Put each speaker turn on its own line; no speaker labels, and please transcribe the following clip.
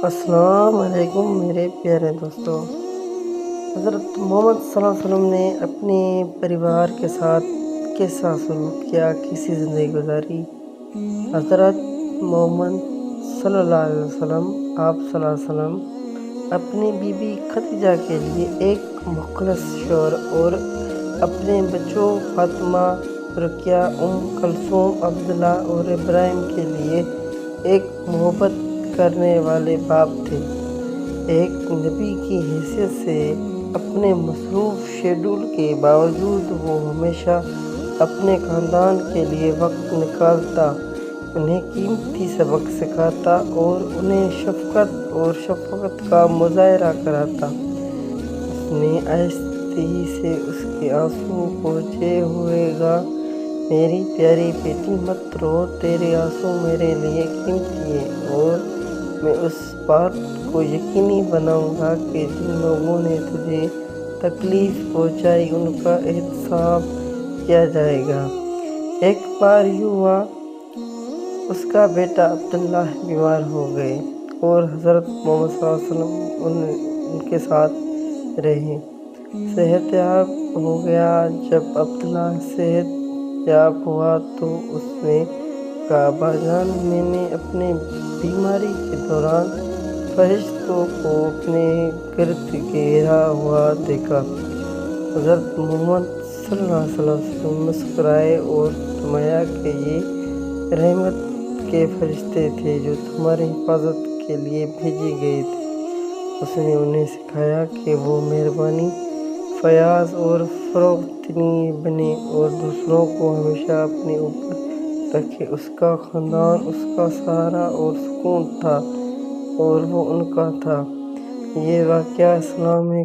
السلام علیکم میرے پیارے دوستوں۔ حضرت محمد صلی اللہ علیہ وسلم نے اپنے پریوار کے ساتھ کیسا سلوک کیا، کیسی زندگی گزاری؟ حضرت محمد صلی اللہ علیہ وسلم آپ صلی اللہ علیہ وسلم اپنی بیوی خدیجہ کے لیے ایک مخلص شوہر اور اپنے بچوں فاطمہ، رقیہ، کلثوم، عبداللہ اور ابراہیم کے لیے ایک محبت کرنے والے باپ تھے۔ ایک نبی کی حیثیت سے اپنے مصروف شیڈول کے باوجود وہ ہمیشہ اپنے خاندان کے لیے وقت نکالتا، انہیں قیمتی سبق سکھاتا اور انہیں شفقت اور شفقت کا مظاہرہ کراتا۔ اس نے آہستگی سے اس کے آنسو پوچھے ہوئے کہا، میری پیاری بیٹی مت رو، تیرے آنسو میرے لیے قیمتی ہیں، اور میں اس بات کو یقینی بناؤں گا کہ جن لوگوں نے تجھے تکلیف پہنچائی ان کا احتساب کیا جائے گا۔ ایک بار یوں ہوا، اس کا بیٹا عبداللہ بیمار ہو گئے اور حضرت محمد صلی اللہ علیہ وسلم ان کے ساتھ رہے۔ صحت یاب ہو گیا۔ جب عبداللہ صحت یاب ہوا تو اس نے کہا، ابا جان، میں نے اپنی بیماری کے دوران فرشتوں کو اپنے گرد گھیرا ہوا دیکھا۔ حضرت محمد صلی اللہ علیہ وسلم مسکرائے اور فرمایا کہ یہ رحمت کے فرشتے تھے جو تمہاری حفاظت کے لیے بھیجے گئے تھے۔ اس نے انہیں سکھایا کہ وہ مہربانی، فیاض اور فروتنی بنیں اور دوسروں کو ہمیشہ اپنے اوپر رکھیں۔ اس کا خاندان اس کا سہارا اور سکون تھا اور وہ ان کا تھا۔ یہ واقعہ اسلام میں